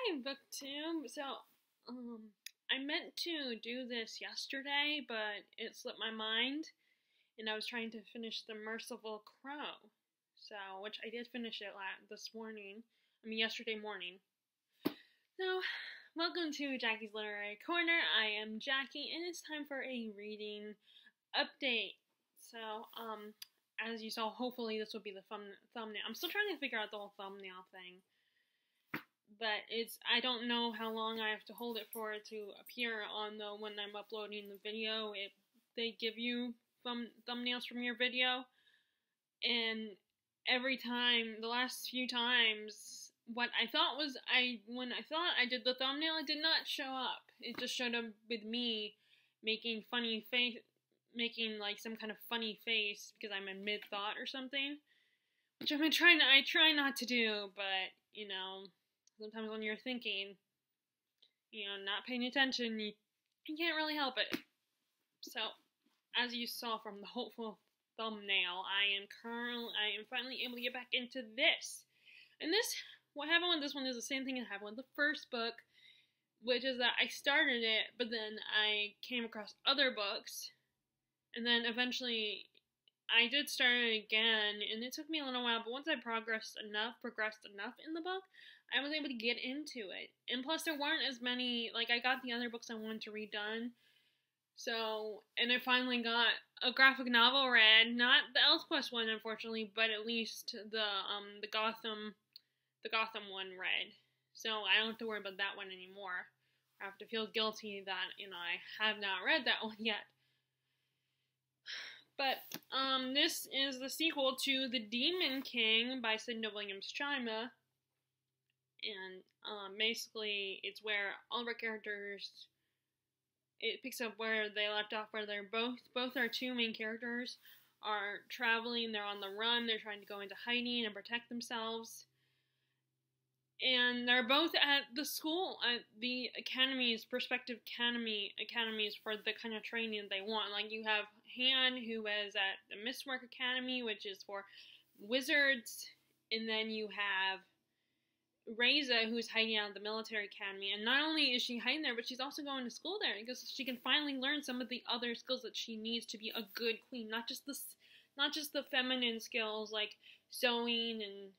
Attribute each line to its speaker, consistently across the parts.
Speaker 1: Hi, BookTube. I meant to do this yesterday, but it slipped my mind, and I was trying to finish The Merciful Crow. Which I did finish it yesterday morning. So, welcome to Jackie's Literary Corner. I am Jackie, and it's time for a reading update. As you saw, hopefully this will be the thumbnail. I'm still trying to figure out the whole thumbnail thing. But I don't know how long I have to hold it for it to appear on when I'm uploading the video. They give you thumbnails from your video, and every time, the last few times, when I thought I did the thumbnail, it did not show up. It just showed up with me making like some kind of funny face because I'm in mid-thought or something, which I try not to do, but sometimes when you're thinking, not paying attention, you can't really help it. So, as you saw from the hopeful thumbnail, I am finally able to get back into this. And what happened with this one is the same thing that happened with the first book, which is that I started it, but then I came across other books, and then eventually I did start it again, and it took me a little while, but once I progressed enough in the book, I was able to get into it. And plus, there weren't as many, I got the other books I wanted to read done. And I finally got a graphic novel read, not the ElfQuest one, unfortunately, but at least the Gotham one read. So I don't have to worry about that one anymore. I have to feel guilty that, I have not read that one yet. But, this is the sequel to The Demon King by Cinda Williams-Chima. And, basically, it's where all of our characters, it picks up where they left off, where they're both our two main characters are traveling, they're on the run, they're trying to go into hiding and protect themselves. And they're both at the school, at the academies, prospective academies for the kind of training they want. Like, you have Han, who is at the Mistwork Academy, which is for wizards, and then you have Reza, who's hiding out at the military academy, and not only is she hiding there, but she's also going to school there because she can finally learn some of the other skills that she needs to be a good queen, not just the feminine skills like sewing and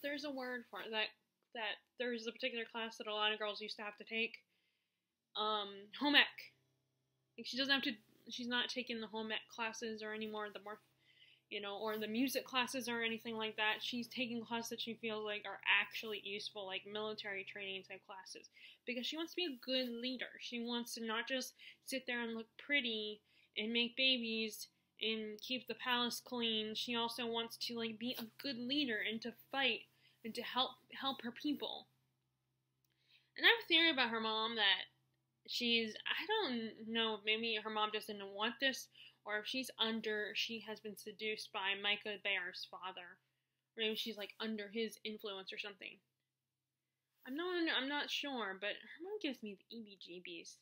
Speaker 1: there's a word for it, that there's a particular class that a lot of girls used to have to take, home ec. Like, she's not taking the home ec classes or anymore, or the music classes or anything like that. She's taking classes that she feels like are actually useful, like military training type classes, because she wants to be a good leader. She wants to not just sit there and look pretty and make babies and keep the palace clean. She also wants to be a good leader and to fight and to help her people. And I have a theory about her mom that I don't know, maybe her mom just didn't want this, or if she has been seduced by Micah Bear's father. Or maybe she's under his influence or something. I'm not sure, but her mom gives me the EBGBs.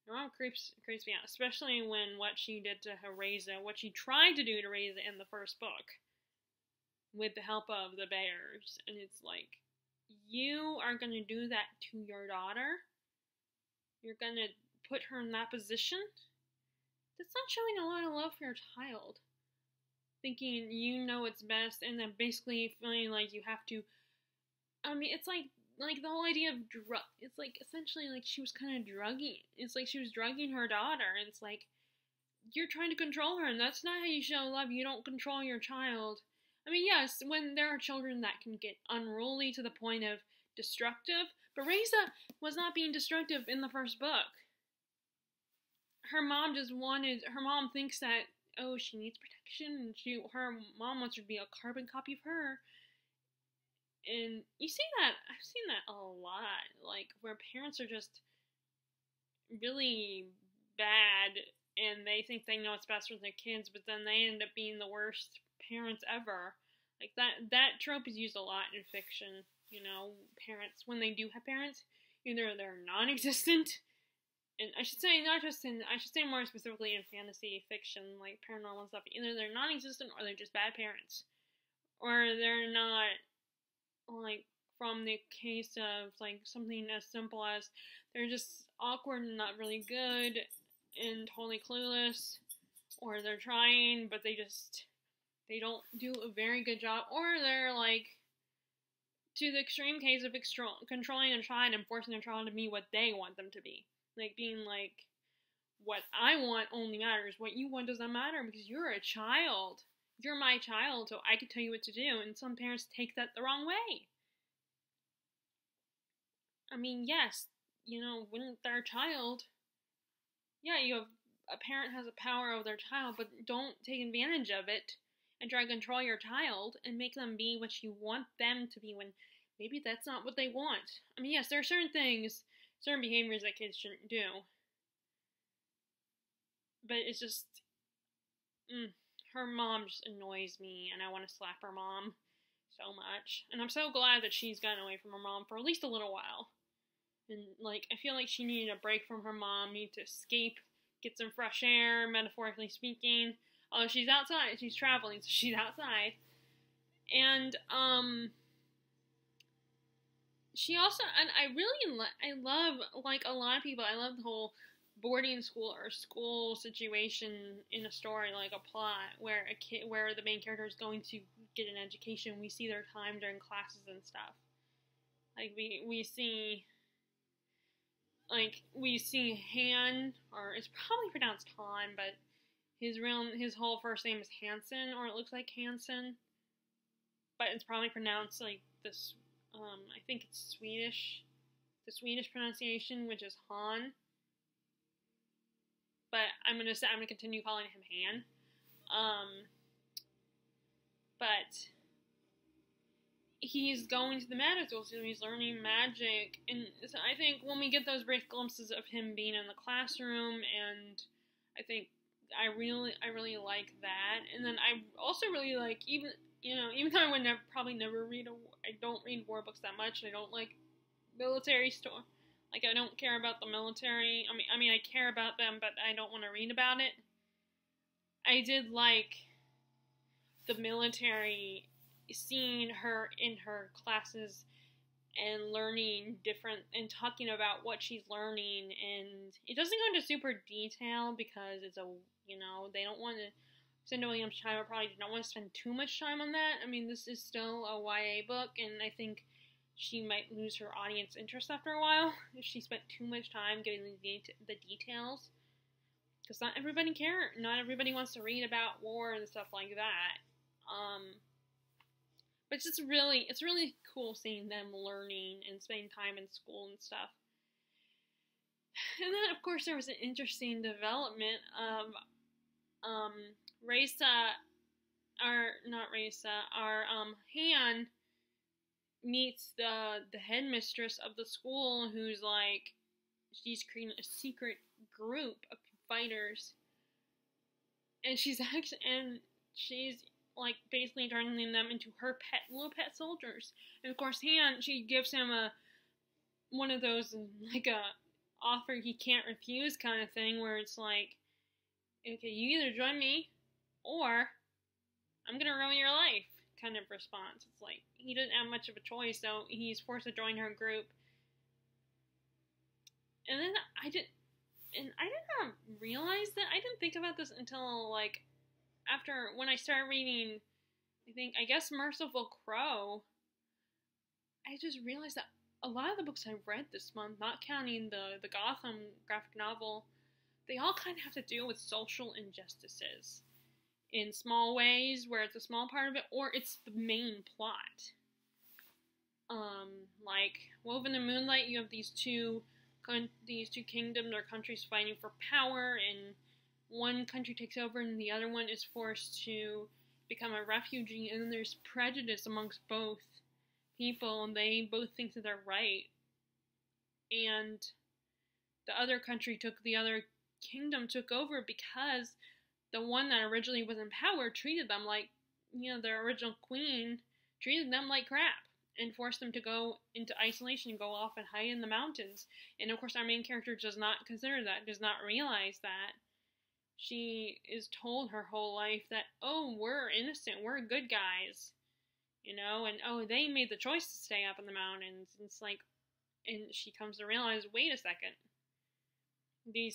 Speaker 1: Her mom creeps me out, especially when what she did to Reza, what she tried to do to Reza in the first book, with the help of the Bears. And it's like, you are gonna do that to your daughter? You're gonna put her in that position? That's not showing a lot of love for your child. Thinking you know what's best, and then basically feeling like you have to. It's like the whole idea of it's essentially she was kind of drugging. It's like she was drugging her daughter, and it's like, you're trying to control her, and that's not how you show love. You don't control your child. Yes, when there are children that can get unruly to the point of destructive, but Reza was not being destructive in the first book. Her mom thinks that, she needs protection, and her mom wants her to be a carbon copy of her. And you see that, I've seen that a lot, where parents are just really bad, and they think they know what's best for their kids, but then they end up being the worst parents ever. That trope is used a lot in fiction, parents, when they do have parents, either they're non-existent, and I should say more specifically in fantasy fiction, like paranormal stuff, either they're non-existent or they're just bad parents. or they're not, like, from the case of, like, something as simple as they're just awkward and not really good and totally clueless, or they're trying but they don't do a very good job, or they're, like, to the extreme case of controlling a child and forcing a child to be what they want them to be. Like, being like, what I want only matters. What you want doesn't matter because you're a child. You're my child, so I can tell you what to do. And some parents take that the wrong way. I mean, yes, when they're a child, yeah, a parent has a power over their child, but don't take advantage of it and try to control your child and make them be what you want them to be when maybe that's not what they want. I mean, yes, there are certain things, certain behaviors that kids shouldn't do. But it's just, her mom just annoys me, and I want to slap her mom so much. And I'm so glad that she's gotten away from her mom for at least a little while. And, like, I feel like she needed a break from her mom, needed to escape, get some fresh air, metaphorically speaking. Although she's outside, she's traveling, so she's outside. And, she also, and I love, like a lot of people, I love the whole boarding school or school situation in a story, like a plot where the main character is going to get an education. We see their time during classes and stuff. Like we see Han, or it's probably pronounced Han, but his whole first name is Hansen, or it looks like Hansen, but it's probably pronounced like this. I think it's Swedish, the Swedish pronunciation, which is Han. But I'm gonna continue calling him Han. But he's going to the magic school, so he's learning magic, and so I think when we get those brief glimpses of him being in the classroom, and I think I really like that, and then I also really like even though I would probably never read I don't read war books that much. I don't like military story. Like, I don't care about the military. I mean, I care about them, but I don't want to read about it. I did like the military, seeing her in her classes and learning different, and talking about what she's learning, and it doesn't go into super detail because it's they don't want to, Cindy Williams Chimer probably did not want to spend too much time on that. I mean, this is still a YA book, and I think she might lose her audience interest after a while if she spent too much time getting the details. Because not everybody wants to read about war and stuff like that. But it's really cool seeing them learning and spending time in school and stuff. And then, of course, there was an interesting development of Han meets the headmistress of the school, who's like, she's creating a secret group of fighters, and she's like basically turning them into her little pet soldiers. And of course, she gives him one of those, like, a offer he can't refuse kind of thing, where it's like, okay, you either join me or I'm gonna ruin your life kind of response. It's like, he doesn't have much of a choice, so he's forced to join her group. And then I did not realize that. I didn't think about this until, like, when I started reading, I guess Merciful Crow. I just realized that a lot of the books I've read this month, not counting the Gotham graphic novel, they all kind of have to deal with social injustices in small ways, where it's a small part of it, or it's the main plot. Like Woven in Moonlight, you have these two kingdoms or countries fighting for power, and one country takes over and the other one is forced to become a refugee, and then there's prejudice amongst both people, and they both think that they're right, and the other kingdom took over because the one that originally was in power treated them like, their original queen treated them like crap, and forced them to go into isolation and go off and hide in the mountains. And of course, our main character does not consider that, does not realize that. She is told her whole life that, oh, we're innocent, we're good guys. and oh, they made the choice to stay up in the mountains. And it's like, and she comes to realize, wait a second, they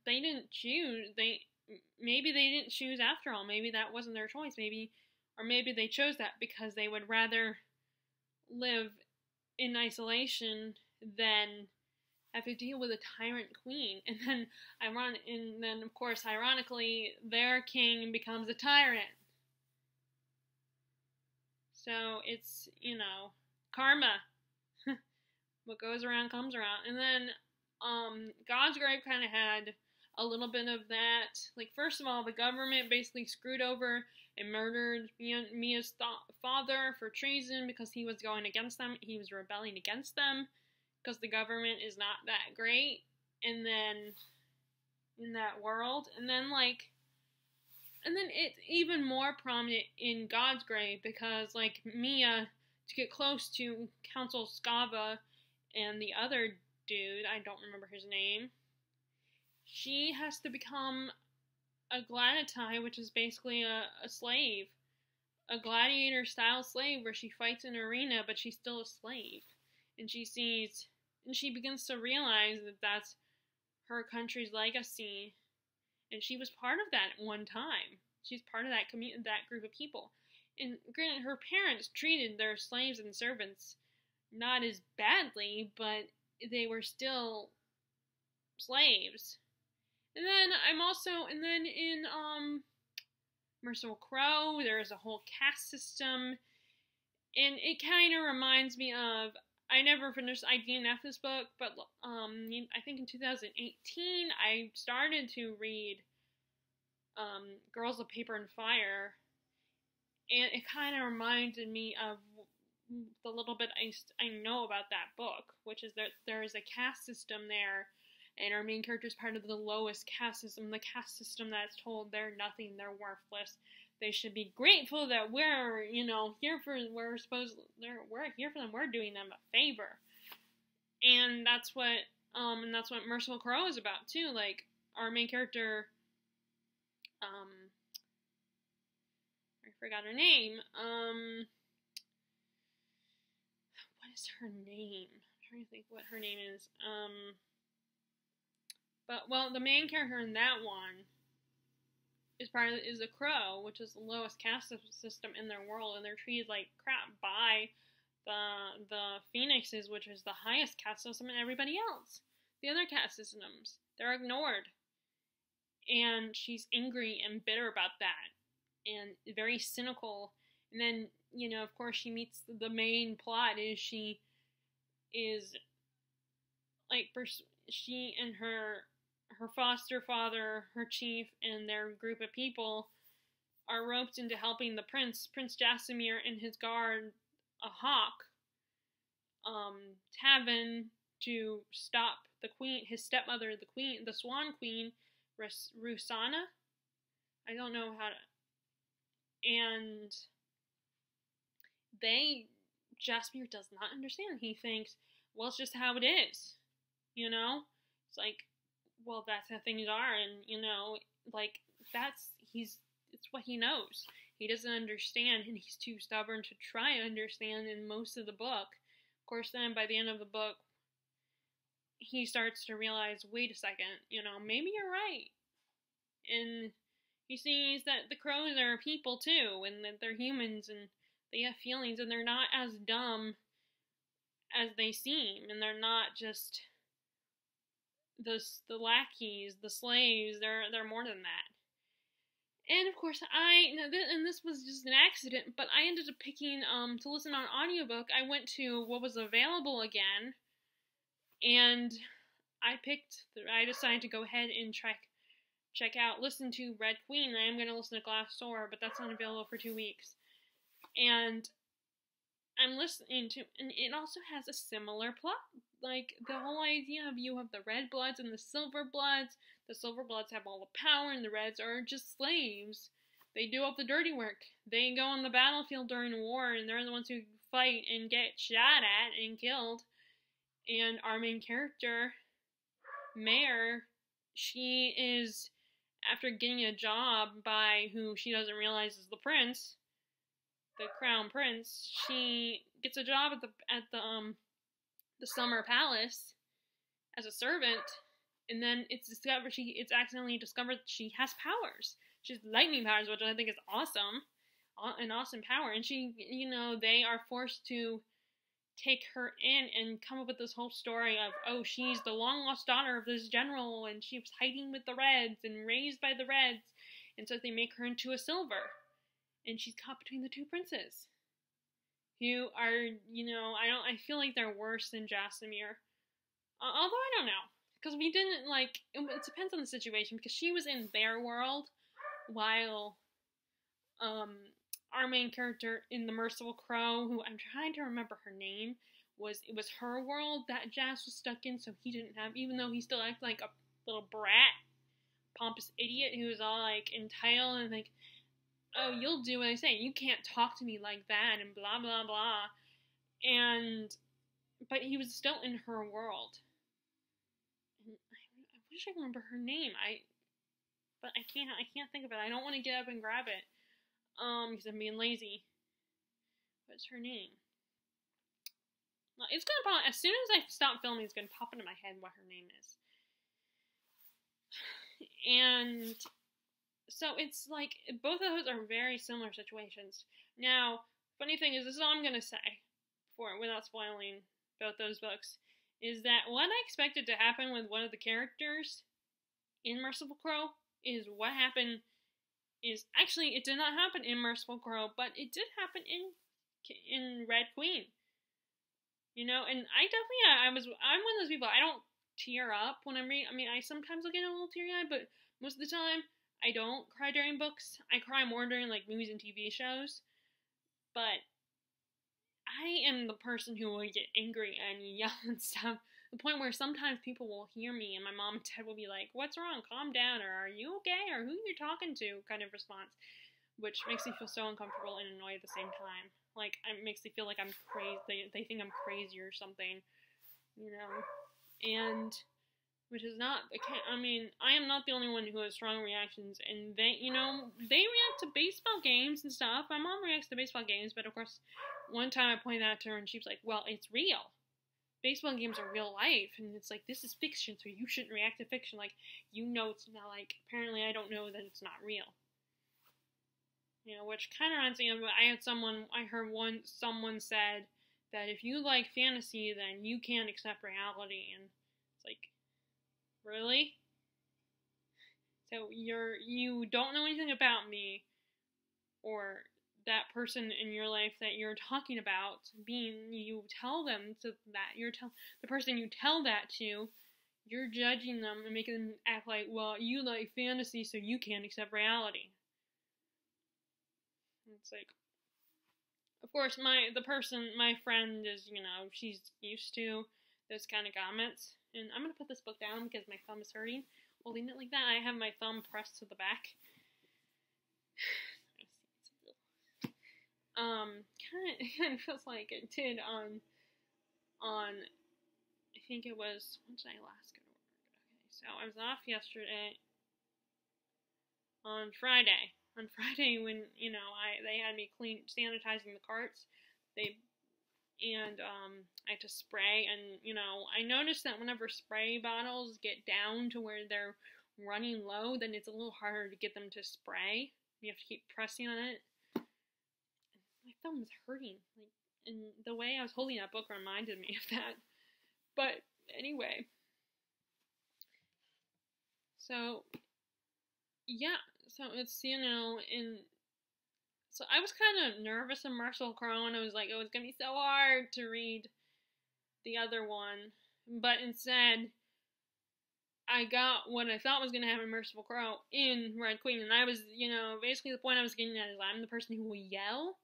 Speaker 1: didn't choose, maybe they didn't choose after all, maybe that wasn't their choice, maybe they chose that because they would rather live in isolation than have to deal with a tyrant queen. And then of course, ironically, their king becomes a tyrant. So it's, karma. What goes around comes around. And then God's Grave kind of had a little bit of that. Like, first of all, the government basically screwed over and murdered Mia's father for treason because he was going against them. He was rebelling against them because the government is not that great. And then in that world, and then it's even more prominent in God's Grave because, like, Mia, to get close to Council Scava and the other dude, I don't remember his name, she has to become a gladiatai, which is basically a slave. A gladiator-style slave where she fights in an arena, but she's still a slave. And she begins to realize that that's her country's legacy. And she was part of that at one time. She's part of that that group of people. And granted, her parents treated their slaves and servants not as badly, but they were still slaves. And then in Merciful Crow, there's a whole caste system, and it kind of reminds me of, I never finished, I DNF this book, but I think in 2018, I started to read Girls of Paper and Fire, and it kind of reminded me of the little bit I know about that book, which is that there is a caste system there, and our main character is part of the lowest caste system, the caste system that's told they're nothing, they're worthless. They should be grateful that we're here for them, we're doing them a favor. And that's what Merciful Crow is about too. Like, our main character, I forgot her name. What is her name? I'm trying to think what her name is. The main character in that one is a crow, which is the lowest caste system in their world, and they're treated like crap by the phoenixes, which is the highest caste system, and everybody else. The other caste systems, they're ignored. And she's angry and bitter about that, and very cynical. And then, of course, she meets the main plot is she and her foster father, her chief, and their group of people are roped into helping the Prince Jasimir, and his guard, a hawk, Tavin, to stop the queen, his stepmother, the Swan Queen, Rusana. I don't know how to. And Jasimir does not understand. He thinks, well, it's just how it is. It's like, well, that's how things are, and it's what he knows. He doesn't understand, and he's too stubborn to try to understand in most of the book. Of course, then by the end of the book, he starts to realize, wait a second, maybe you're right. And he sees that the crows are people too, and that they're humans, and they have feelings, and they're not as dumb as they seem, and they're not just the lackeys, the slaves. They're more than that. And of course, and this was just an accident, but I ended up picking to listen on audiobook. I went to what was available again, and I decided to go ahead and listen to Red Queen. I am going to listen to Glass Door, but that's not available for 2 weeks. And I'm listening to, and it also has a similar plot. Like, the whole idea of you have the red bloods and the silver bloods. The silver bloods have all the power, and the reds are just slaves. They do all the dirty work. They go on the battlefield during war, and they're the ones who fight and get shot at and killed. And our main character, Mare, she is after getting a job by who she doesn't realize is the prince, the crown prince, she gets a job at the summer palace as a servant, and then it's accidentally discovered that she has powers. She has lightning powers, which I think is awesome, an awesome power. And she, they are forced to take her in and come up with this whole story of, oh, she's the long lost daughter of this general, and she was hiding with the Reds and raised by the Reds, and so they make her into a Silver, and she's caught between the two princes, who are, I feel like they're worse than Jasamir, although I don't know, because we didn't, it depends on the situation, because she was in their world, while, our main character in The Merciful Crow, who I'm trying to remember her name, it was her world that Jas was stuck in, so he didn't have, even though he still acted like a little brat, pompous idiot who was all, entitled and oh, you'll do what I say, you can't talk to me like that, and blah, blah, blah, but he was still in her world, and I wish I remember her name, but I can't think of it. I don't want to get up and grab it, because I'm being lazy. What's her name? Well, it's gonna pop, as soon as I stop filming, it's gonna pop into my head what her name is. And so it's both of those are very similar situations. Now, funny thing is, this is all I'm gonna say without spoiling both those books, is that what I expected to happen with one of the characters in Merciful Crow is what happened. Actually, it did not happen in Merciful Crow, but it did happen in Red Queen. And I'm one of those people, I don't tear up when I'm reading. I mean, I sometimes will get a little teary-eyed, but most of the time, I don't cry during books. I cry more during, movies and TV shows. But I am the person who will get angry and yell and stuff. The point where sometimes people will hear me and my mom and dad will be like, what's wrong? Calm down, or are you okay? Or who are you talking to? Kind of response. Which makes me feel so uncomfortable and annoyed at the same time. It makes me feel like I'm crazy. They think I'm crazy or something. And, which is not, I am not the only one who has strong reactions. And they react to baseball games and stuff. My mom reacts to baseball games, but of course, one time I pointed that to her and she was like, well, it's real. Baseball games are real life, and it's this is fiction, so you shouldn't react to fiction. It's not, apparently I don't know that it's not real. Which kind of reminds me of, I heard someone said that if you like fantasy, then you can't accept reality, and it's really? So you don't know anything about me, or that person in your life that you're talking about, you tell them the person you tell that to, you're judging them and making them act like, well, you like fantasy, so you can't accept reality. It's of course, my friend is, she's used to those kind of comments, and I'm gonna put this book down because my thumb is hurting. Holding it like that, I have my thumb pressed to the back. Kind of feels like it did on, I think it was, when did I last go to work? Okay, so I was off yesterday, on Friday when, they had me sanitizing the carts, I had to spray, and, I noticed that whenever spray bottles get down to where they're running low, then it's a little harder to get them to spray. You have to keep pressing on it. My thumb was hurting, and the way I was holding that book reminded me of that. But anyway, so yeah, so it's and so I was kind of nervous in Merciful Crow, and I was like, oh, it's gonna be so hard to read the other one, but instead, I got what I thought was gonna happen in Merciful Crow in Red Queen, and I was, basically the point I was getting at is I'm the person who will yell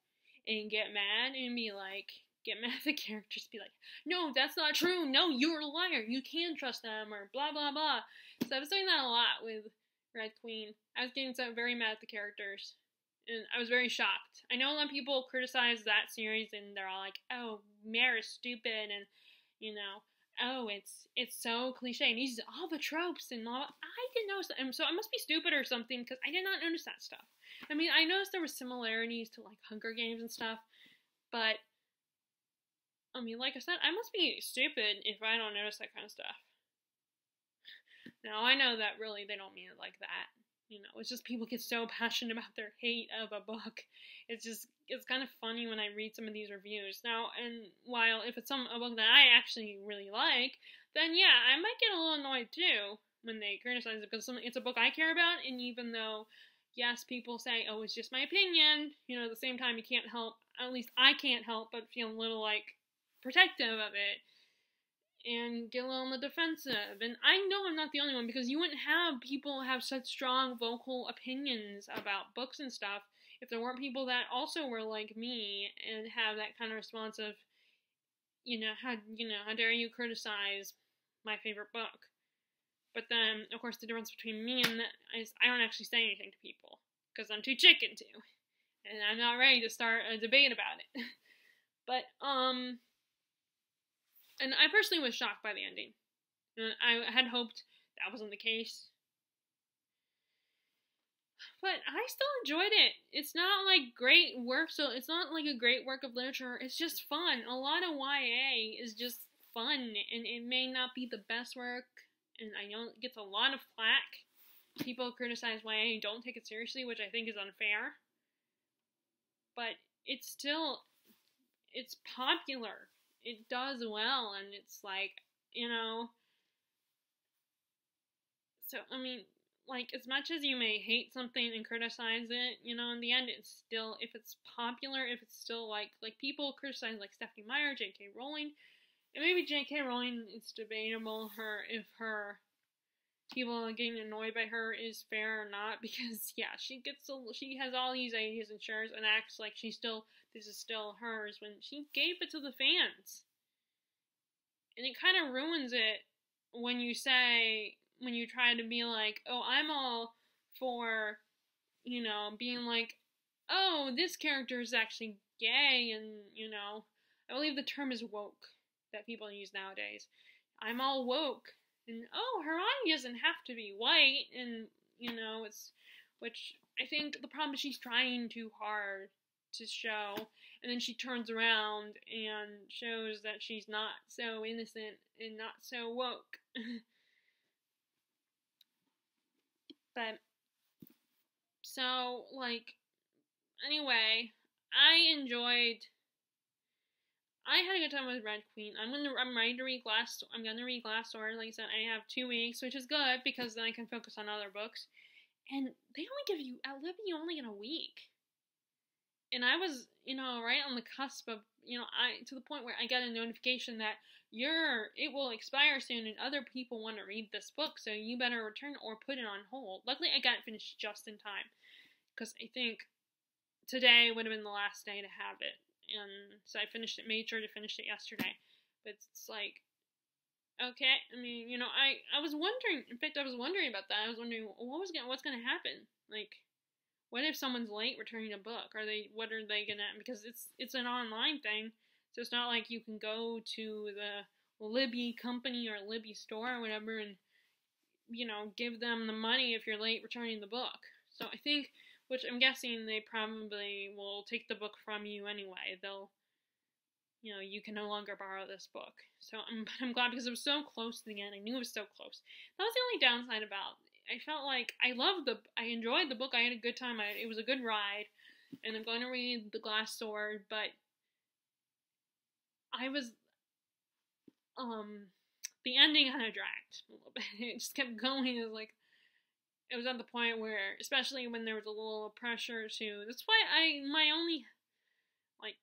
Speaker 1: and get mad at the characters, be like, no, that's not true, no, you're a liar, you can trust them, or blah, blah, blah. So I was doing that a lot with Red Queen. I was getting so very mad at the characters, and I was very shocked. I know a lot of people criticize that series, and they're all like, oh, Mare is stupid, and, oh, it's so cliche, and he's all the tropes and all. I didn't notice that, and so I must be stupid or something because I did not notice that stuff. I mean, I noticed there were similarities to like Hunger Games and stuff, but I mean, like I said, I must be stupid if I don't notice that kind of stuff. Now I know that really they don't mean it like that. You know, it's just people get so passionate about their hate of a book. It's kind of funny when I read some of these reviews. Now, and while if it's a book that I actually really like, then yeah, I might get a little annoyed too when they criticize it because it's a book I care about, and even though, yes, people say, oh, it's just my opinion, you know, at the same time you can't help, at least I can't help but feel a little like protective of it and get a little on the defensive. And I know I'm not the only one because you wouldn't have people have such strong vocal opinions about books and stuff if there weren't people that also were like me and have that kind of response of, how dare you criticize my favorite book. But then, of course, the difference between me and that is I don't actually say anything to people because I'm too chicken to, and I'm not ready to start a debate about it. But, and I personally was shocked by the ending. I had hoped that wasn't the case. But I still enjoyed it. It's not like great work, so it's not like a great work of literature. It's just fun. A lot of YA is just fun, and it may not be the best work, and I know it gets a lot of flack. People criticize YA and don't take it seriously, which I think is unfair. But it's popular. It does well, and it's like, so, I mean, like, as much as you may hate something and criticize it, in the end, it's still, if it's popular, if it's still, like people criticize, like, Stephanie Meyer, J.K. Rowling, and maybe J.K. Rowling, it's debatable if her people getting annoyed by her is fair or not, because, yeah, she has all these ideas and shares and acts like this is still hers when she gave it to the fans. And it kind of ruins it when you try to be like, oh, I'm all for, being like, oh, this character is actually gay, and, I believe the term is woke that people use nowadays. I'm all woke, and, oh, Hermione doesn't have to be white, and, which I think the problem is she's trying too hard to show, and then she turns around and shows that she's not so innocent and not so woke. But, so, like, anyway, I had a good time with Red Queen. I'm ready to read I'm gonna read Glassdoor. Like I said, I have 2 weeks, which is good, because then I can focus on other books. And they let you only in a week. And I was, right on the cusp of, to the point where I got a notification that it will expire soon and other people want to read this book, so you better return or put it on hold. Luckily, I got it finished just in time, because I think today would have been the last day to have it. And so I made sure to finish it yesterday. But it's like, okay, I mean, I was wondering, in fact, I was wondering about that. I was wondering, what's going to happen? Like, what if someone's late returning a book? What are they gonna, because it's an online thing, so it's not like you can go to the Libby company or Libby store or whatever and, give them the money if you're late returning the book. So I think, which I'm guessing they probably will take the book from you anyway. They'll, you can no longer borrow this book. So I'm glad, because it was so close to the end. I knew it was so close. That was the only downside about it. I felt like I enjoyed the book. I had a good time. It was a good ride, and I'm going to read The Glass Sword, but I was, the ending kind of dragged a little bit. It just kept going. It was at the point where, especially when there was a little pressure to, that's why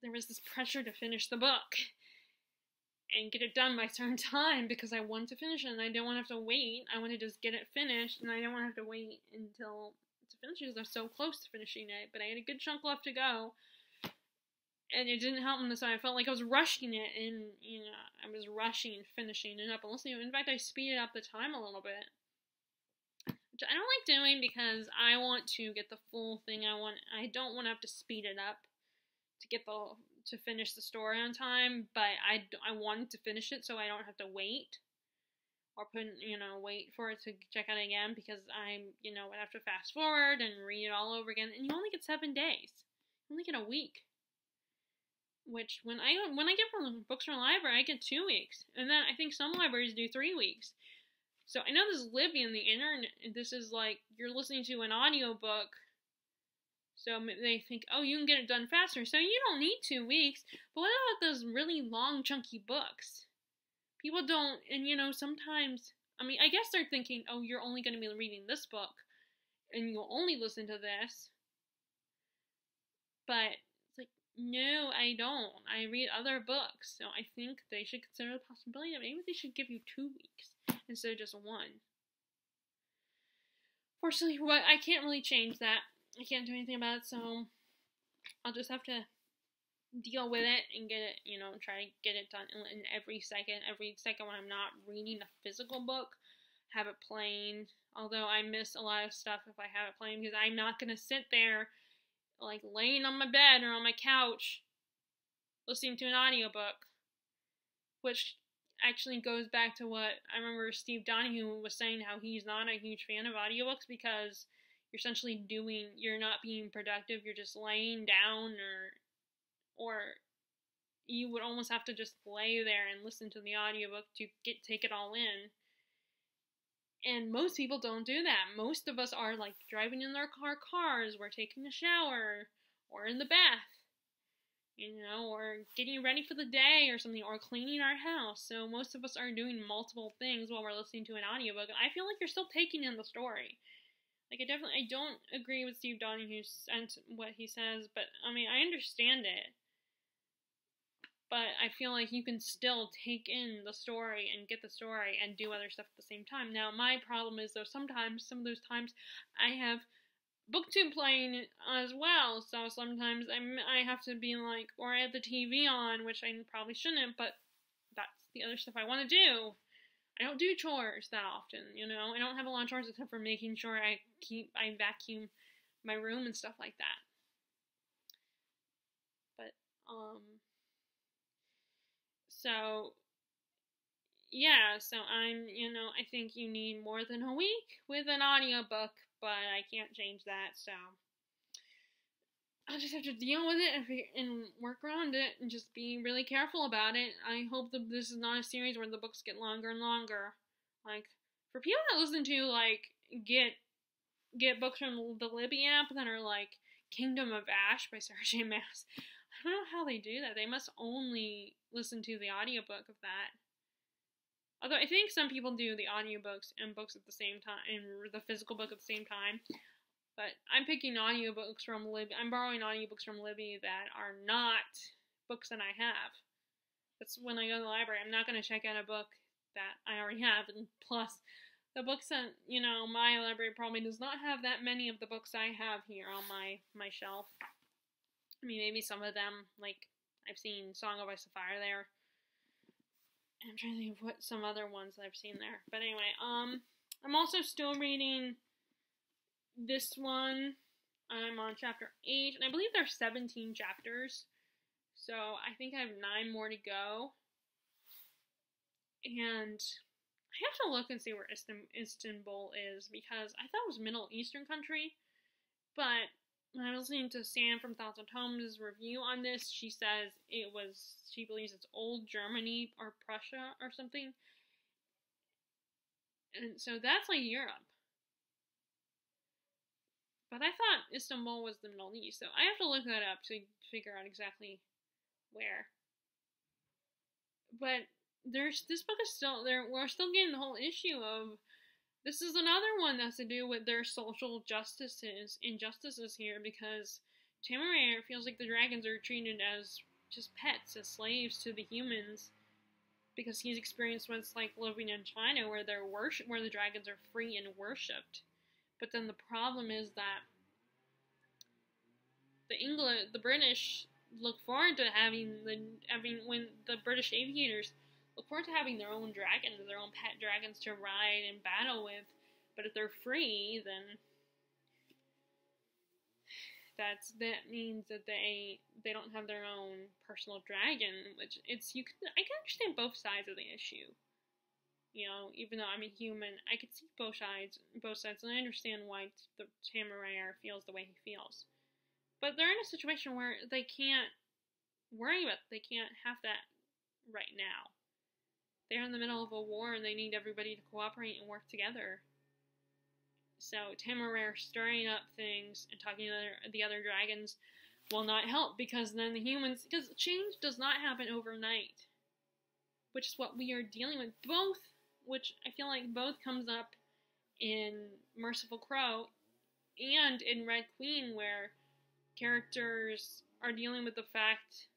Speaker 1: there was this pressure to finish the book and get it done by a certain time, because I wanted to finish it, and I didn't want to have to wait. I wanted to just get it finished, and I didn't want to have to wait until to finish it, because I was so close to finishing it, but I had a good chunk left to go, and it didn't help me, so I felt like I was rushing it, and, I was rushing finishing it up, and listening. In fact, I speeded up the time a little bit, which I don't like doing, because I want to get the full thing I want. I don't want to have to speed it up to finish the story on time, but I wanted to finish it so I don't have to wait. Or wait for it to check out again, because would have to fast forward and read it all over again. And you only get 7 days. You only get a week. Which, when I get from books from the library, I get 2 weeks. And then I think some libraries do 3 weeks. So I know this is Libby on the internet. This is like, you're listening to an audiobook. So they think, oh, you can get it done faster. So you don't need 2 weeks. But what about those really long, chunky books? People don't, and sometimes, I guess they're thinking, oh, you're only going to be reading this book, and you'll only listen to this. But it's like, no, I don't. I read other books. So I think they should consider the possibility that maybe they should give you 2 weeks instead of just 1. Fortunately, I can't really change that. I can't do anything about it, so I'll just have to deal with it and get it, try to get it done in every second when I'm not reading a physical book, have it playing. Although I miss a lot of stuff if I have it playing, because I'm not going to sit there like laying on my bed or on my couch listening to an audiobook, which actually goes back to what I remember Steve Donahue was saying, how he's not a huge fan of audiobooks because you're not being productive, you're just laying down, or you would almost have to just lay there and listen to the audiobook to take it all in. And most people don't do that. Most of us are like driving in our cars, we're taking a shower, or in the bath, or getting ready for the day or something, or cleaning our house. So most of us are doing multiple things while we're listening to an audiobook. And I feel like you're still taking in the story. Like, I don't agree with Steve Donahue and what he says, but, I understand it. But I feel like you can still take in the story and get the story and do other stuff at the same time. Now, my problem is, though, some of those times, I have BookTube playing as well. So sometimes I have to be like, or I have the TV on, which I probably shouldn't, but that's the other stuff I want to do. I don't do chores that often, I don't have a lot of chores except for making sure I vacuum my room and stuff like that. But, so, yeah, so I think you need more than a week with an audiobook, but I can't change that, so I'll just have to deal with it and work around it and just be really careful about it. I hope that this is not a series where the books get longer and longer. Like, for people that listen to, like, get books from the Libby app that are, like, Kingdom of Ash by Sarah J. Maas, I don't know how they do that. They must only listen to the audiobook of that. Although I think some people do the audiobooks and books at the same time, and the physical book at the same time. But I'm picking audiobooks from Libby. I'm borrowing audiobooks from Libby that are not books that I have. That's when I go to the library. I'm not going to check out a book that I already have. And plus, the books that, my library probably does not have that many of the books I have here on my shelf. Maybe some of them, like, I've seen Song of Ice and Fire there. I'm trying to think of what some other ones that I've seen there. But anyway, I'm also still reading this one. I'm on chapter 8, and I believe there's 17 chapters. So I think I have 9 more to go. And I have to look and see where Istanbul is, because I thought it was Middle Eastern country. But when I was listening to Sam from Thoughts on Homes' review on this, she says she believes it's old Germany or Prussia or something. And so that's like Europe. But I thought Istanbul was the Middle East, so I have to look that up to figure out exactly where. But this book is still there. We're still getting the whole issue of, this is another one that has to do with their social injustices here, because Temeraire feels like the dragons are treated as just pets, as slaves to the humans, because he's experienced what it's like living in China, where where the dragons are free and worshipped. But then the problem is that the British look forward to when the British aviators look forward to having their own dragons, their own pet dragons to ride and battle with. But if they're free, then that means that they don't have their own personal dragon, which I can understand both sides of the issue. You know, even though I'm a human, I could see both sides, and I understand why the Tamaraire feels the way he feels. But they're in a situation where they can't worry about it. They can't have that right now. They're in the middle of a war and they need everybody to cooperate and work together. So Tamaraire stirring up things and talking to the other dragons will not help, because then because change does not happen overnight, which is what we are dealing with. Which I feel like both comes up in Merciful Crow and in Red Queen, where characters are dealing with the fact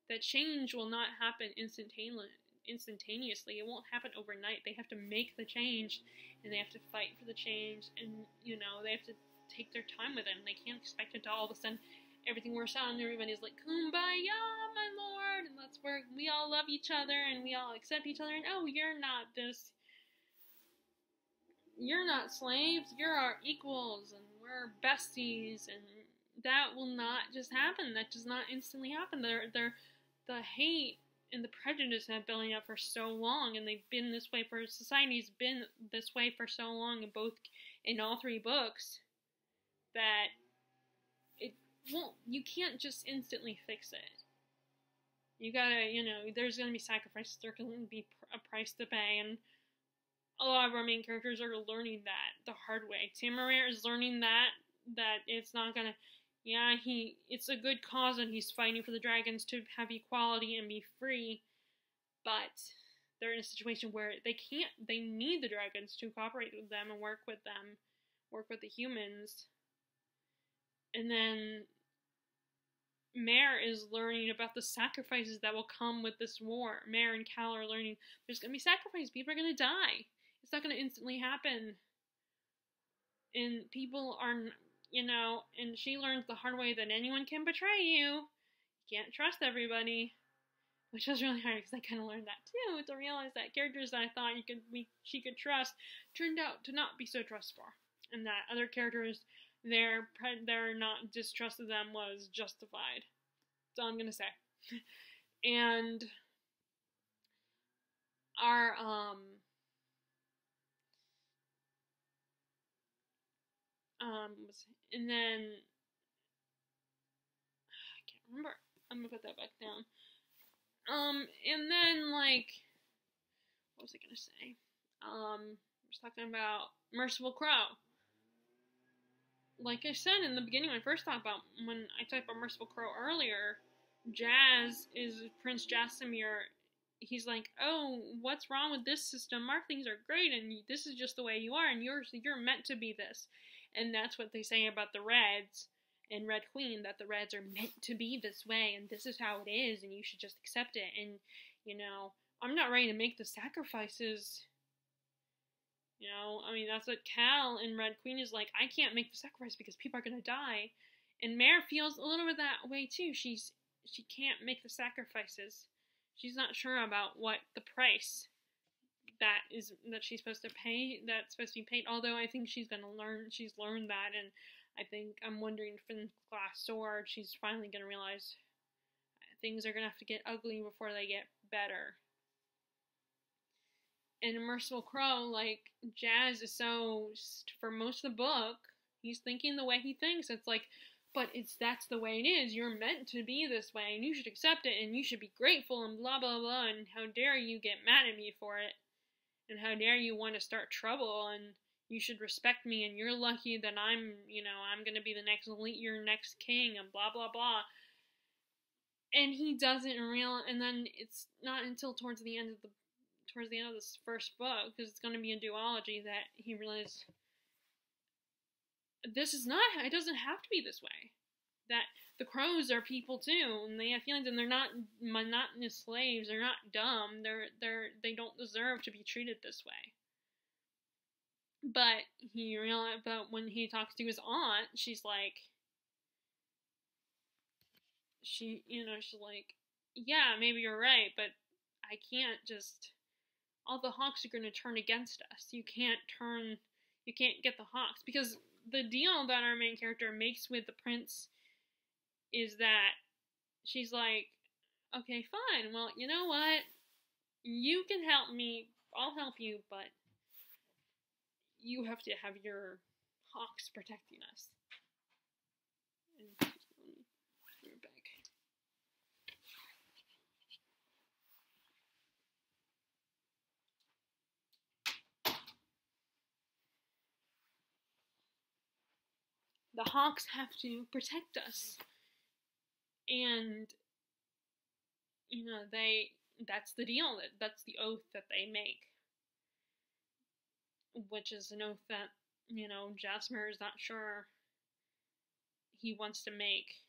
Speaker 1: that change will not happen instantaneously. It won't happen overnight. They have to make the change, and they have to fight for the change, and, you know, they have to take their time with it, and they can't expect it to all of a sudden everything works out and everybody's like, kumbaya, my lord, and that's where we all love each other and we all accept each other, and oh, you're not slaves, you're our equals, and we're besties, and that will not just happen. That does not instantly happen. The hate and the prejudice have been building up for so long, and they've been this way society's been this way for so long in all three books, that you can't just instantly fix it. You gotta, there's gonna be sacrifices, there's gonna be a price to pay, and a lot of our main characters are learning that the hard way. Tamaraire is learning that it's not gonna, it's a good cause and he's fighting for the dragons to have equality and be free, but they're in a situation where they need the dragons to cooperate with them and work with the humans. And then Mare is learning about the sacrifices that will come with this war. Mare and Cal are learning there's going to be sacrifices. People are going to die. It's not going to instantly happen. And people are, and she learns the hard way that anyone can betray you. You can't trust everybody. Which was really hard because I kind of learned that too, to realize that characters that I thought she could trust turned out to not be so trustful. And that other characters, their not distrust of them was justified. That's all I'm gonna say. And our and then I can't remember. I'm gonna put that back down. And then what was I gonna say? I was talking about Merciful Crow. Like I said in the beginning, when I talked about Merciful Crow earlier, Jazz is Prince Jasamir. He's like, oh, what's wrong with this system? Our things are great, and this is just the way you are, and you're meant to be this. And that's what they say about the Reds in Red Queen, that the Reds are meant to be this way, and this is how it is, and you should just accept it. And, I'm not ready to make the sacrifices. That's what Cal in Red Queen is like. I can't make the sacrifice because people are gonna die. And Mare feels a little bit that way too. She can't make the sacrifices. She's not sure about what the price that she's supposed to pay, that's supposed to be paid. Although I think she's learned that, and I think I'm wondering if in Glass Sword she's finally gonna realize things are gonna have to get ugly before they get better. And in Merciful Crow, Jazz is for most of the book, he's thinking the way he thinks. It's like, but that's the way it is. You're meant to be this way, and you should accept it, and you should be grateful, and blah, blah, blah, and how dare you get mad at me for it, and how dare you want to start trouble, and you should respect me, and you're lucky that I'm gonna be your next king, and blah, blah, blah. And he doesn't realize, and then it's not until towards the end of this first book, because it's going to be a duology, that he realizes it doesn't have to be this way. That the crows are people too, and they have feelings, and they're not monotonous slaves. They're not dumb. They don't deserve to be treated this way. But when he talks to his aunt, she's like, yeah, maybe you're right, but I can't just. All the Hawks are going to turn against us. You can't get the Hawks, because the deal that our main character makes with the prince is that she's like, okay, fine, well, you know what? You can help me, I'll help you, but you have to have your hawks protecting us. And let me bring it back. The hawks have to protect us. And, you know, that's the deal, that's the oath that they make. Which is an oath that, you know, Jasper is not sure he wants to make.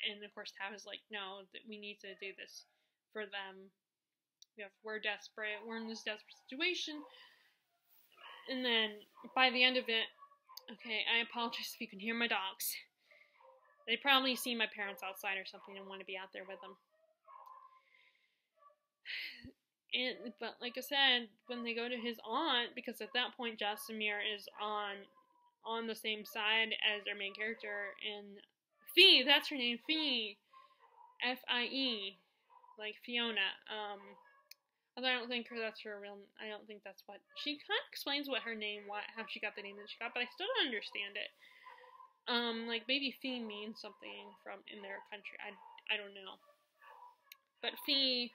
Speaker 1: And of course Tav is like, no, we need to do this for them. We're desperate, we're in this desperate situation. And then by the end of it, okay, I apologize if you can hear my dogs. They probably see my parents outside or something and want to be out there with them. But like I said, when they go to his aunt, because at that point Jasamir is on the same side as their main character, and Fie, that's her name, Fie, Fie, like Fiona. Although I don't think that's her real. I don't think that's what she kind of explains what her name, how she got the name that she got, but I still don't understand it. Like maybe Fie means something from in their country. I don't know. But Fie,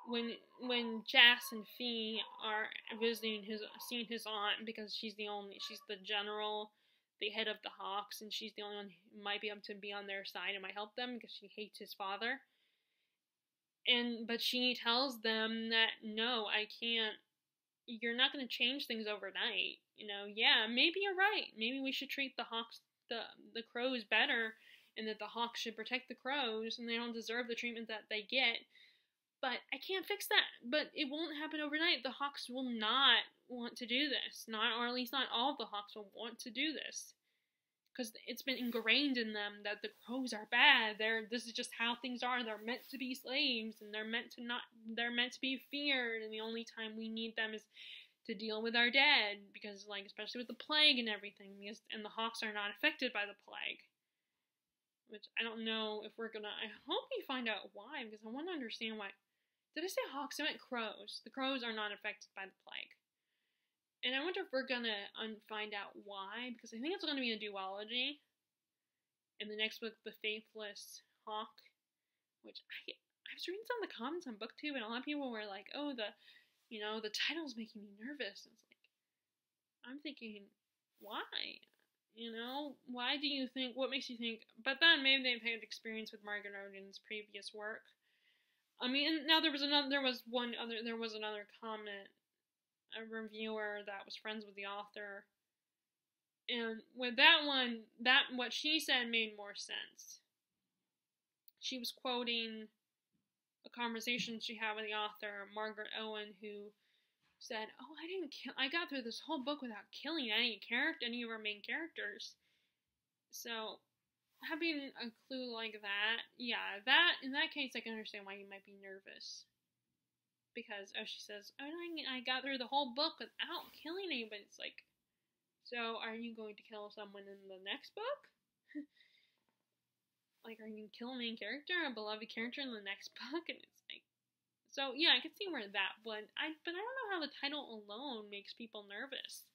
Speaker 1: when Jas and Fie are visiting seeing his aunt, because she's the general, the head of the Hawks, and she's the only one who might be able to be on their side and might help them because she hates his father. But she tells them that no, I can't. You're not going to change things overnight. You know, yeah, maybe you're right. Maybe we should treat the Hawks, the crows better, and that the Hawks should protect the crows, and they don't deserve the treatment that they get. But I can't fix that. But it won't happen overnight. The Hawks will not want to do this. Or at least not all of the Hawks will want to do this. Because it's been ingrained in them that the crows are bad. This is just how things are. They're meant to be slaves, and they're meant to be feared, and the only time we need them is to deal with our dead, because, like, especially with the plague and everything, and the Hawks are not affected by the plague. Which I don't know if we're gonna. I hope we find out why, because I want to understand why. Did I say Hawks? I meant crows. The crows are not affected by the plague. And I wonder if we're gonna find out why, because I think it's gonna be a duology. In the next book, The Faithless Hawk, which I was reading some of the comments on BookTube, and a lot of people were like, "Oh, the title's making me nervous." And it's like, I'm thinking, why? You know, why do you think? What makes you think? But then maybe they've had experience with Margaret Odin's previous work. I mean, now there was another comment. A reviewer that was friends with the author, and with that one, what she said made more sense. She was quoting a conversation she had with the author, Margaret Owen, who said, "Oh, I got through this whole book without killing any of our main characters." So having a clue like that, yeah, in that case, I can understand why you might be nervous. Because, she says, I got through the whole book without killing anybody. It's like, so are you going to kill someone in the next book? Like, are you going to kill a main character, a beloved character in the next book? And it's like, so yeah, I can see where that would, but I don't know how the title alone makes people nervous.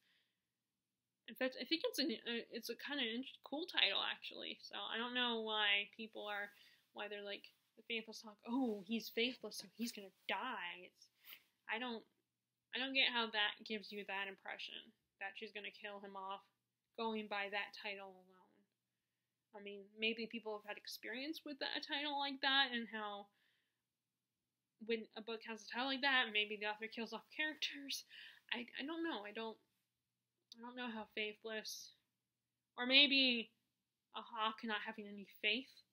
Speaker 1: In fact, I think it's a kind of cool title, actually. So I don't know why they're like, The Faithless Hawk, oh, he's faithless, so he's gonna die. I don't get how that gives you that impression, that she's gonna kill him off, going by that title alone. I mean, maybe people have had experience with a title like that, and how when a book has a title like that, maybe the author kills off characters. I don't know. I don't know how faithless, or maybe a hawk not having any faith.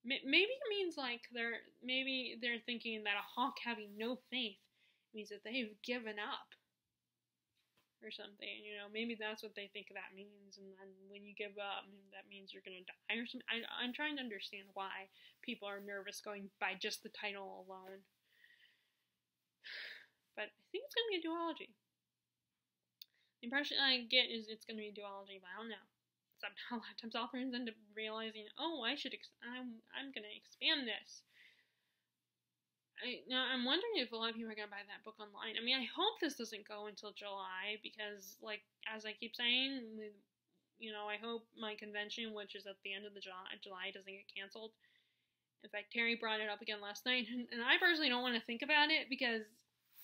Speaker 1: Maybe it means like they're thinking that a hawk having no faith means that they've given up or something. You know, maybe that's what they think that means. And then when you give up, that means you're gonna die or something. I'm trying to understand why people are nervous going by just the title alone. But I think it's gonna be a duology. The impression I get is it's gonna be a duology, but I don't know. a lot of times authors end up realizing, oh, I'm gonna expand this. I'm wondering if a lot of people are gonna buy that book online. I mean, I hope this doesn't go until July because, like, as I keep saying, I hope my convention, which is at the end of July, doesn't get canceled. In fact, Terry brought it up again last night, and I personally don't want to think about it because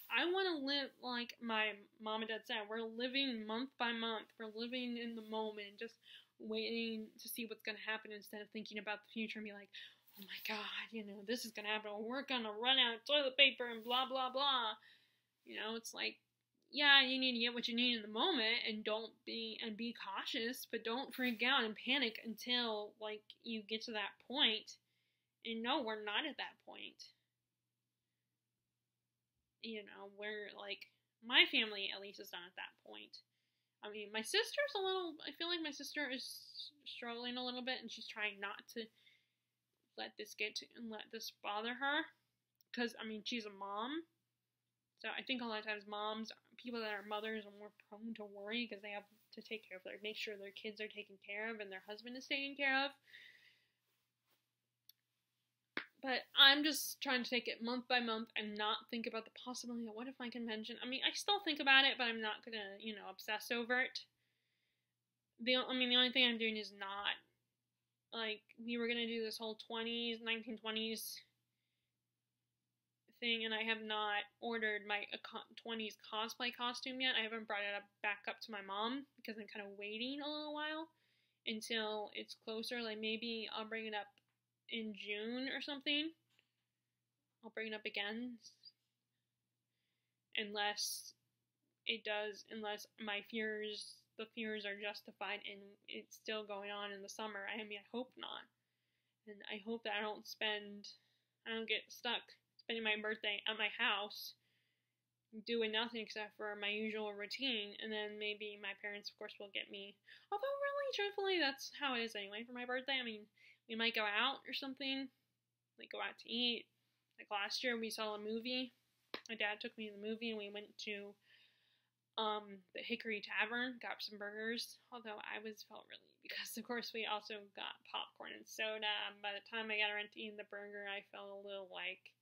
Speaker 1: I want to live like my mom and dad said. We're living month by month. We're living in the moment, just waiting to see what's going to happen instead of thinking about the future and be like, oh my God, this is going to happen. We're going to run out of toilet paper and blah, blah, blah. It's like, yeah, you need to get what you need in the moment and be cautious, but don't freak out and panic until, like, you get to that point. And no, we're not at that point. We're, like, my family at least is not at that point. I mean, my sister's I feel like my sister is struggling a little bit, and she's trying not to let this bother her. Because, I mean, she's a mom. So I think a lot of times people that are mothers are more prone to worry because they have to make sure their kids are taken care of and their husband is taken care of. But I'm just trying to take it month by month and not think about the possibility of what if my convention... I mean, I still think about it, but I'm not going to, obsess over it. The only thing I'm doing is not, like, we were going to do this whole 1920s thing, and I have not ordered my 20s cosplay costume yet. I haven't brought it back up to my mom because I'm kind of waiting a little while until it's closer. Like, maybe I'll bring it up in June or something. I'll bring it up again. Unless the fears are justified and it's still going on in the summer. I mean, I hope not. And I hope that I don't get stuck spending my birthday at my house doing nothing except for my usual routine, and then maybe my parents, of course, will get me. Although, really, truthfully, that's how it is anyway for my birthday. I mean, we might go out or something, like go out to eat. Like last year, we saw a movie. My dad took me to the movie, and we went to the Hickory Tavern, got some burgers. Although I felt really, because of course we also got popcorn and soda. By the time I got around to eating the burger, I felt a little like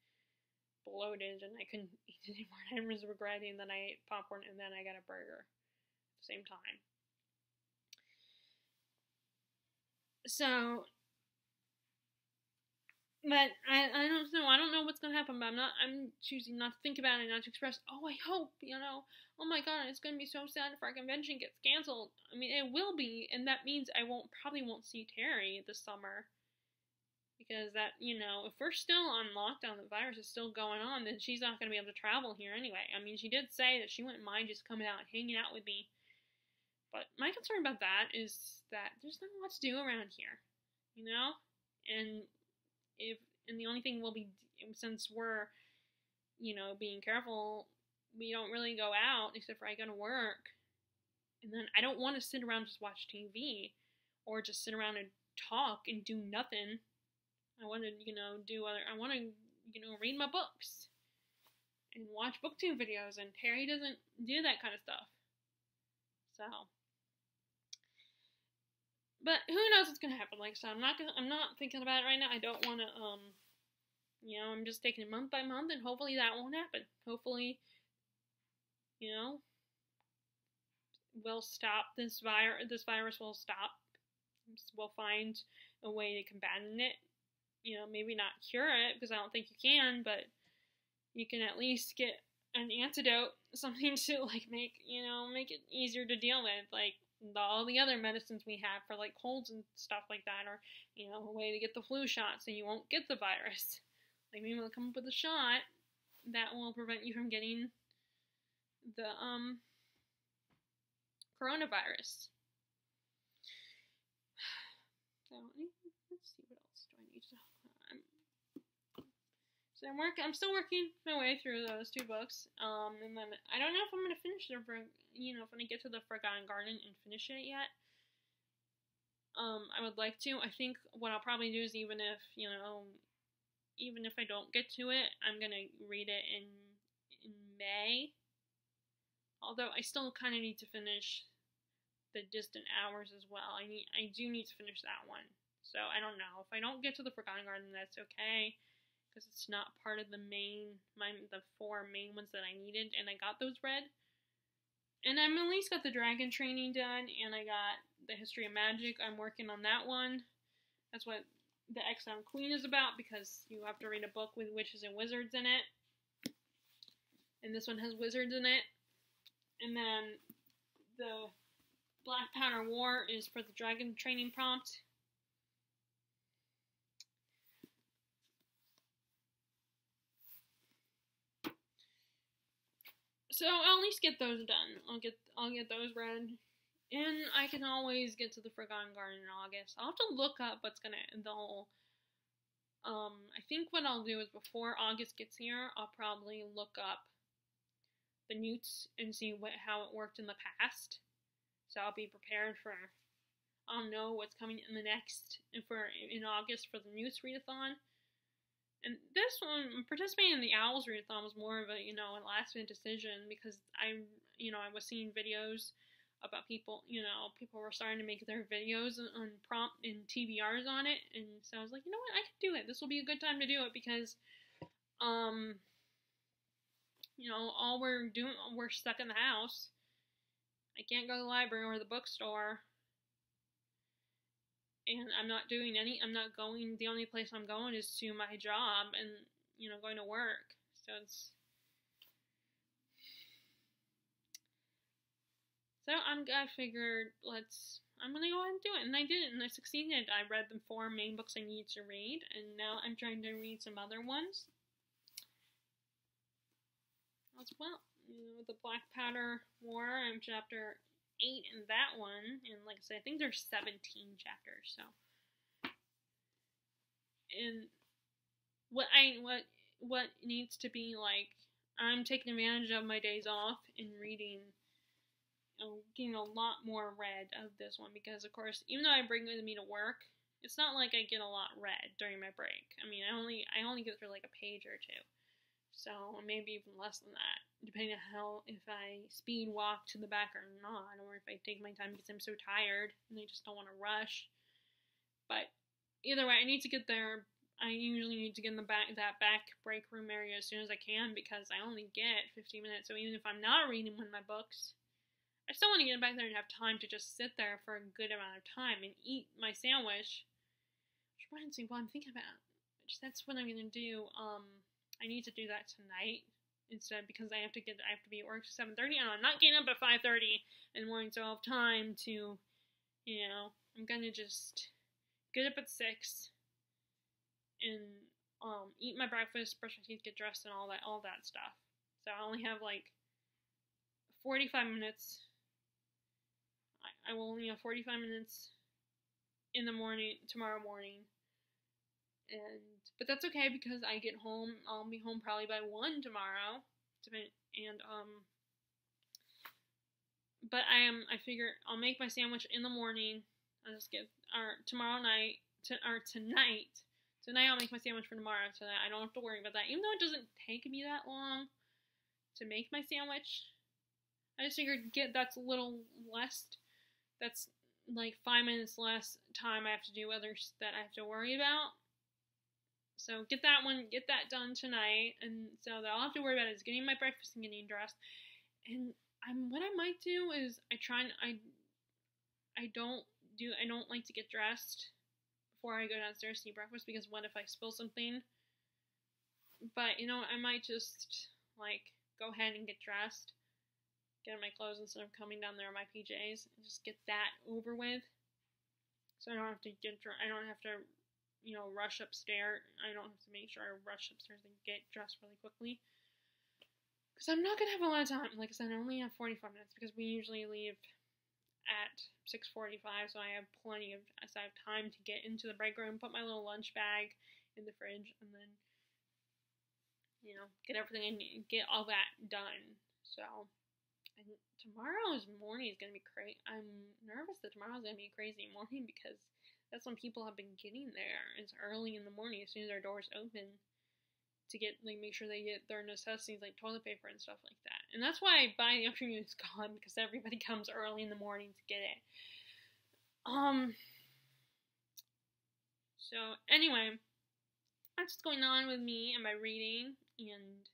Speaker 1: bloated, and I couldn't eat anymore. I was regretting that I ate popcorn and then I got a burger at the same time. So, but I don't know. I don't know what's gonna happen, but I'm choosing not to think about it, not to express. Oh, I hope, oh my God, it's gonna be so sad if our convention gets canceled. I mean, it will be, and that means I probably won't see Terry this summer. Because that, if we're still on lockdown, the virus is still going on, then she's not going to be able to travel here anyway. I mean, she did say that she wouldn't mind just coming out and hanging out with me. But my concern about that is that there's not a lot to do around here, And the only thing will be, since we're, being careful, we don't really go out except for I go to work. And then I don't want to sit around and just watch TV or just sit around and talk and do nothing. I want to, read my books and watch booktube videos, and Terry doesn't do that kind of stuff. So, but who knows what's gonna happen? Like, so I'm not thinking about it right now. I don't want to, I'm just taking it month by month, and hopefully that won't happen. Hopefully, we'll stop this virus. This virus will stop. We'll find a way to combat it. Maybe not cure it, because I don't think you can, but you can at least get an antidote, something to, like, make it easier to deal with, like, all the other medicines we have for, like, colds and stuff like that, or, a way to get the flu shot so you won't get the virus. Like, maybe we'll come up with a shot that will prevent you from getting the, coronavirus. So, let's see, what else do I need to So I'm still working my way through those 2 books, and then I don't know if I'm going to finish if I'm going to get to the Forgotten Garden and finish it yet. I would like to. I think what I'll probably do is even if I don't get to it, I'm going to read it in May. Although I still kind of need to finish the Distant Hours as well. I do need to finish that one. So I don't know. If I don't get to the Forgotten Garden, that's okay, because it's not part of the the 4 main ones that I needed, and I got those read. And I'm at least got the Dragon Training done, and I got the History of Magic. I'm working on that one. That's what the Exiled Queen is about, because you have to read a book with witches and wizards in it. And this one has wizards in it. And then the Black Powder War is for the Dragon Training prompt. So I'll at least get those done. I'll get those read, and I can always get to the Forgotten Garden in August. I'll have to look up what's gonna I think what I'll do is before August gets here, I'll probably look up the newts and see how it worked in the past. So I'll be prepared for. I'll know what's coming in in August for the newts readathon. And this one, participating in the Owls readathon was more of a, a last-minute decision, because I was seeing videos about people were starting to make their videos on prompt and TBRs on it, and so I was like, you know what, I can do it. This will be a good time to do it, because, all we're stuck in the house. I can't go to the library or the bookstore. And I'm not going, the only place I'm going is to my job and, going to work. So I figured, I'm going to go ahead and do it. And I did it, and I succeeded. I read the 4 main books I needed to read, and now I'm trying to read some other ones as well. The Black Powder War, I'm chapter 8 in that one, and like I said, I think there's 17 chapters. So, and what needs to be I'm taking advantage of my days off and reading, getting a lot more read of this one, because of course, even though I bring it with me to work, it's not like I get a lot read during my break. I mean, I only get through a page or 2. So, maybe even less than that, depending on if I speed walk to the back or not, or if I take my time because I'm so tired and I just don't want to rush. But either way, I need to get there. I usually need to get in that back break room area as soon as I can, because I only get 15 minutes. So even if I'm not reading one of my books, I still want to get back there and have time to just sit there for a good amount of time and eat my sandwich. Which reminds me, what I'm thinking about, that's what I'm gonna do. I need to do that tonight instead, because I have to be at work at 7:30, and I'm not getting up at 5:30 in the morning, so I'll have time to, I'm gonna just get up at 6 and eat my breakfast, brush my teeth, get dressed, and all that stuff. So I only have 45 minutes. I will only have 45 minutes in the morning, tomorrow morning. But that's okay, because I get home, I'll be home probably by 1 tomorrow, but I figure I'll make my sandwich in the morning. I'll just tonight I'll make my sandwich for tomorrow, so that I don't have to worry about that, even though it doesn't take me that long to make my sandwich. I just figured that's a little less, that's 5 minutes less time I have to do others that I have to worry about. So get that done tonight, and so that all I have to worry about is getting my breakfast and getting dressed. And what I might do is I don't like to get dressed before I go downstairs to eat breakfast, because what if I spill something? But I might just go ahead and get dressed, get in my clothes instead of coming down there in my PJs, and just get that over with. So I don't have to rush upstairs. I don't have to make sure I rush upstairs and get dressed really quickly, because I'm not going to have a lot of time. Like I said, I only have 45 minutes, because we usually leave at 6:45, so I have time to get into the break room, put my little lunch bag in the fridge, and then, get everything I need, get all that done. So, tomorrow's morning is going to be crazy. I'm nervous that tomorrow's going to be a crazy morning, because that's when people have been getting there. It's early in the morning, as soon as our doors open. to get, like, make sure they get their necessities like toilet paper and stuff like that. And that's why I buy the afternoon is gone, because everybody comes early in the morning to get it. So anyway, that's what's going on with me and my reading, and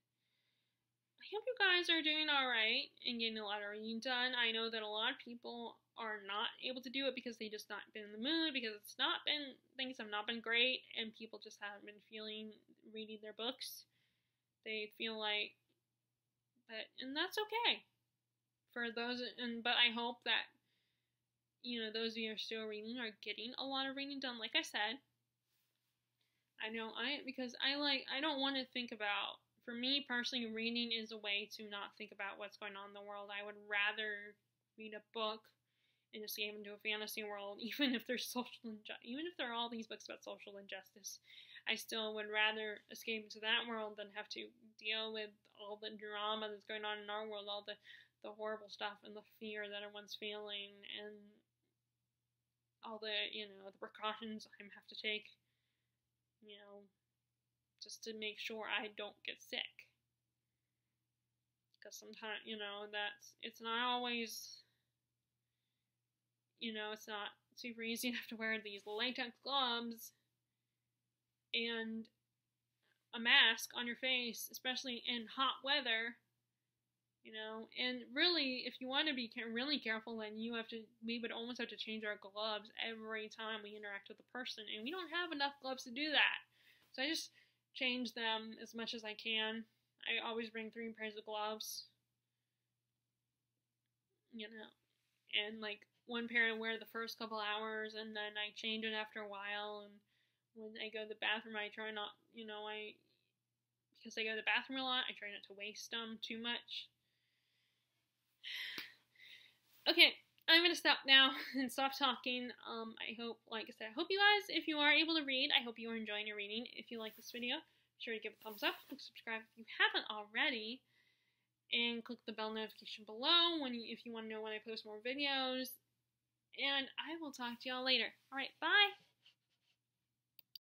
Speaker 1: I hope you guys are doing alright and getting a lot of reading done. I know that a lot of people are not able to do it because they just not been in the mood, because things have not been great, and people just haven't been feeling reading their books. They feel like that, and that's okay. For those, but I hope that, you know, those of you who are still reading are getting a lot of reading done. Like I said, I know because I don't want to think about. For me personally, reading is a way to not think about what's going on in the world. I would rather read a book and escape into a fantasy world, even if there's even if there are all these books about social injustice. I still would rather escape into that world than have to deal with all the drama that's going on in our world, all the horrible stuff and the fear that everyone's feeling, and all the, you know, the precautions I have to take, you know, just to make sure I don't get sick. Because sometimes, you know, it's not always, you know, it's not super easy to have to wear these latex gloves and a mask on your face, especially in hot weather, you know. And really, if you want to be really careful, then we would almost have to change our gloves every time we interact with a person, and we don't have enough gloves to do that. So I just change them as much as I can. I always bring 3 pairs of gloves, you know, and like 1 pair I wear the first couple hours, and then I change it after a while. And when I go to the bathroom, I try not, you know, because I go to the bathroom a lot, I try not to waste them too much. Okay, I'm going to stop now and stop talking. I hope, like I said, I hope you guys, if you are able to read, I hope you are enjoying your reading. If you like this video, be sure to give it a thumbs up, click subscribe if you haven't already, and click the bell notification below if you want to know when I post more videos. And I will talk to y'all later. Alright, bye!